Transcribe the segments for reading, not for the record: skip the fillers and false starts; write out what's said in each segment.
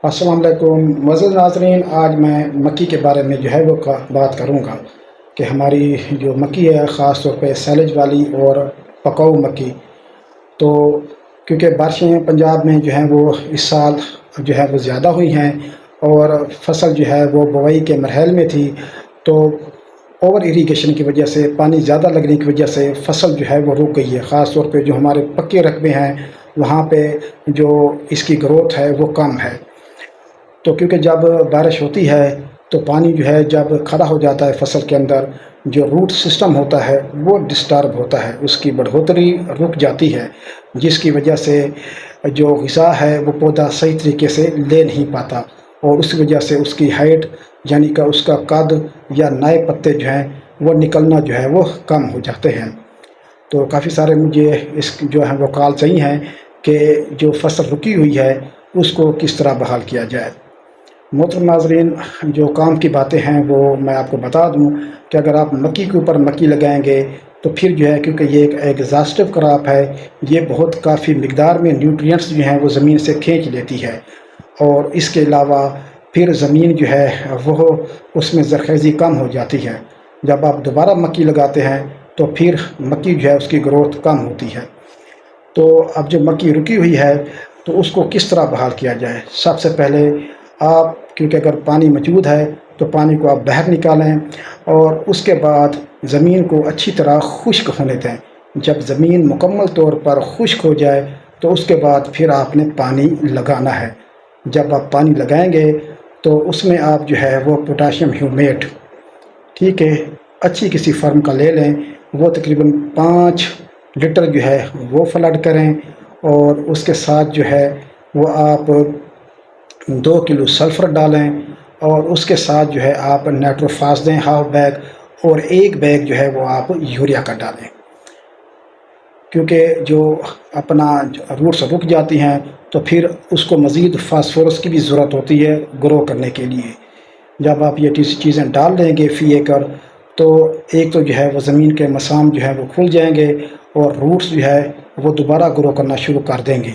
السلام علیکم معزز ناظرین، آج میں مکی کے بارے میں وہ بات کروں گا کہ ہماری جو مکی ہے خاص طور پہ سیلج والی اور پکاؤ مکی، تو کیونکہ بارشیں پنجاب میں وہ اس سال وہ زیادہ ہوئی ہیں اور فصل وہ بوائی کے مرحلے میں تھی، تو اوور ایریگیشن کی وجہ سے پانی زیادہ لگنے کی وجہ سے فصل وہ رک گئی ہے۔ خاص طور پہ جو ہمارے پکے رقبے ہیں وہاں پہ جو اس کی گروتھ ہے وہ کم ہے، تو کیونکہ جب بارش ہوتی ہے تو پانی جب کھڑا ہو جاتا ہے فصل کے اندر، جو روٹ سسٹم ہوتا ہے وہ ڈسٹرب ہوتا ہے، اس کی بڑھوتری رک جاتی ہے، جس کی وجہ سے جو غذا ہے وہ پودا صحیح طریقے سے لے نہیں پاتا، اور اس وجہ سے اس کی ہائٹ یعنی کہ اس کا قد یا نئے پتے وہ نکلنا وہ کم ہو جاتے ہیں۔ تو کافی سارے مجھے اس وہ کال چاہیے ہیں کہ جو فصل رکی ہوئی ہے اس کو کس طرح بحال کیا جائے۔ محترم ناظرین، جو کام کی باتیں ہیں وہ میں آپ کو بتا دوں کہ اگر آپ مکی کے اوپر مکی لگائیں گے تو پھر کیونکہ یہ ایک ایگزاسٹو کراپ ہے، یہ بہت کافی مقدار میں نیوٹرینٹس وہ زمین سے کھینچ لیتی ہے، اور اس کے علاوہ پھر زمین وہ اس میں زرخیزی کم ہو جاتی ہے۔ جب آپ دوبارہ مکی لگاتے ہیں تو پھر مکی اس کی گروتھ کم ہوتی ہے۔ تو اب جو مکی رکی ہوئی ہے تو اس کو کس طرح بحال کیا جائے؟ سب سے پہلے آپ، کیونکہ اگر پانی موجود ہے تو پانی کو آپ باہر نکالیں، اور اس کے بعد زمین کو اچھی طرح خشک ہونے دیں۔ جب زمین مکمل طور پر خشک ہو جائے تو اس کے بعد پھر آپ نے پانی لگانا ہے۔ جب آپ پانی لگائیں گے تو اس میں آپ وہ پوٹاشیم ہیومیٹ، ٹھیک ہے، اچھی کسی فرم کا لے لیں، وہ تقریباً 5 لیٹر وہ فلڈ کریں، اور اس کے ساتھ وہ آپ 2 کلو سلفر ڈالیں، اور اس کے ساتھ آپ نائٹروفاس دیں ½ بیگ، اور 1 بیگ وہ آپ یوریا کا ڈالیں، کیونکہ جو اپنا روٹس رک جاتی ہیں تو پھر اس کو مزید فاسفورس کی بھی ضرورت ہوتی ہے گرو کرنے کے لیے۔ جب آپ یہ چیزیں ڈال دیں گے فی ایکڑ، تو ایک تو وہ زمین کے مسام وہ کھل جائیں گے، اور روٹس وہ دوبارہ گرو کرنا شروع کر دیں گے۔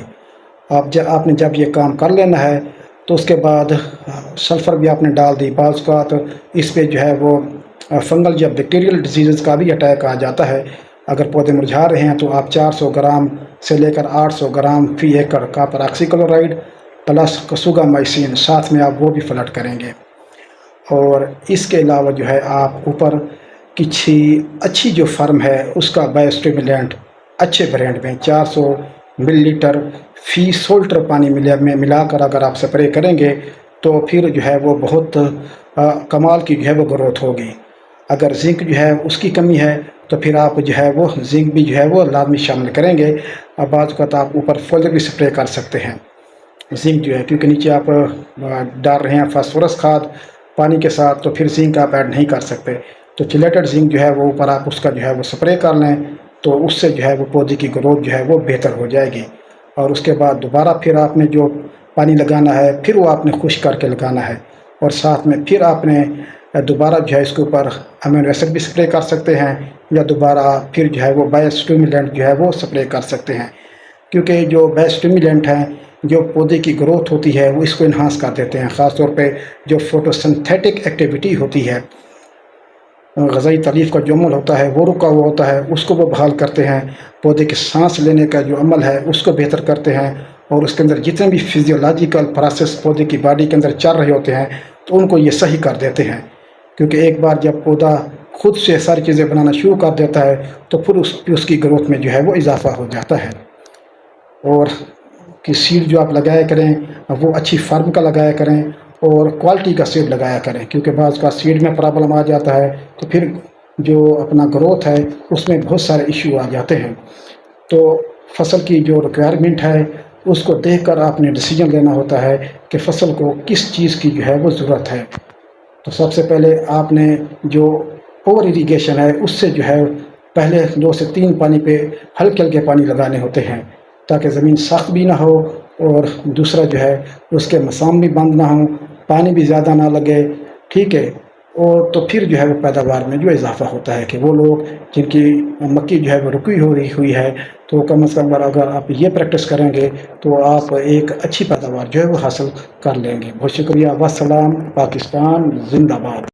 آپ نے جب یہ کام کر لینا ہے تو اس کے بعد سلفر بھی آپ نے ڈال دی۔ بعض اوقات اس پہ وہ فنگل یا بیکٹیریل ڈیزیزز کا بھی اٹیک آ جاتا ہے۔ اگر پودے مرجھا رہے ہیں تو آپ 400 گرام سے لے کر 800 گرام فی ایکڑ کاپر آکسی کلورائڈ پلس کسوگا مائسین ساتھ میں آپ وہ بھی فلٹ کریں گے۔ اور اس کے علاوہ آپ اوپر کچھ اچھی جو فرم ہے اس کا بایو اسٹیمولینٹ اچھے برانڈ میں 400 ملی لیٹر فی سولٹر پانی میں ملا کر اگر آپ سپرے کریں گے تو پھر وہ بہت کمال کی وہ گروتھ ہوگی۔ اگر زنک اس کی کمی ہے تو پھر آپ وہ زنک بھی وہ لازمی شامل کریں گے۔ بعض اوقات آپ اوپر فولیٹ بھی سپرے کر سکتے ہیں زنک کیونکہ نیچے آپ ڈال رہے ہیں فاسفورس کھاد پانی کے ساتھ، تو پھر زنک آپ ایڈ نہیں کر سکتے، تو چلیٹڈ زنک وہ اوپر آپ اس کا وہ سپرے کر لیں، تو اس سے وہ پودے کی گروتھ وہ بہتر ہو جائے گی۔ اور اس کے بعد دوبارہ پھر آپ نے جو پانی لگانا ہے پھر وہ آپ نے خشک کر کے لگانا ہے، اور ساتھ میں پھر آپ نے دوبارہ اس کے اوپر امینو ایسڈ بھی سپرے کر سکتے ہیں، یا دوبارہ پھر وہ بایو اسٹیمولینٹ وہ سپرے کر سکتے ہیں، کیونکہ جو بایو اسٹیمولینٹ ہیں جو پودے کی گروتھ ہوتی ہے وہ اس کو انہانس کر دیتے ہیں۔ خاص طور پہ جو فوٹوسنتھیٹک ایکٹیویٹی ہوتی ہے، غذائی تالیف کا جو عمل ہوتا ہے وہ رکا ہوا ہوتا ہے، اس کو وہ بحال کرتے ہیں۔ پودے کے سانس لینے کا جو عمل ہے اس کو بہتر کرتے ہیں، اور اس کے اندر جتنے بھی فزیولوجیکل پروسیس پودے کی باڈی کے اندر چل رہے ہوتے ہیں تو ان کو یہ صحیح کر دیتے ہیں، کیونکہ ایک بار جب پودا خود سے ساری چیزیں بنانا شروع کر دیتا ہے تو پھر اس کی گروتھ میں وہ اضافہ ہو جاتا ہے۔ اور کہ سیڈ جو آپ لگایا کریں وہ اچھی فارم کا لگایا کریں، اور کوالٹی کا سیڈ لگایا کریں، کیونکہ بعض کا سیڈ میں پرابلم آ جاتا ہے تو پھر جو اپنا گروتھ ہے اس میں بہت سارے ایشو آ جاتے ہیں۔ تو فصل کی جو ریکوائرمنٹ ہے اس کو دیکھ کر آپ نے ڈیسیجن لینا ہوتا ہے کہ فصل کو کس چیز کی وہ ضرورت ہے۔ تو سب سے پہلے آپ نے جو اوور ایریگیشن ہے اس سے پہلے 2 سے 3 پانی پہ ہلکے ہلکے پانی لگانے ہوتے ہیں، تاکہ زمین سخت بھی نہ ہو، اور دوسرا اس کے مسام بھی بند نہ ہوں، پانی بھی زیادہ نہ لگے، ٹھیک ہے۔ اور تو پھر جو ہے وہ پیداوار میں جو اضافہ ہوتا ہے کہ وہ لوگ جن کی مکئی جو ہے وہ رکی ہوئی ہے تو کم از کم اگر آپ یہ پریکٹس کریں گے تو آپ ایک اچھی پیداوار جو ہے وہ حاصل کر لیں گے. بہت شکریہ. والسلام. پاکستان زندہ باد.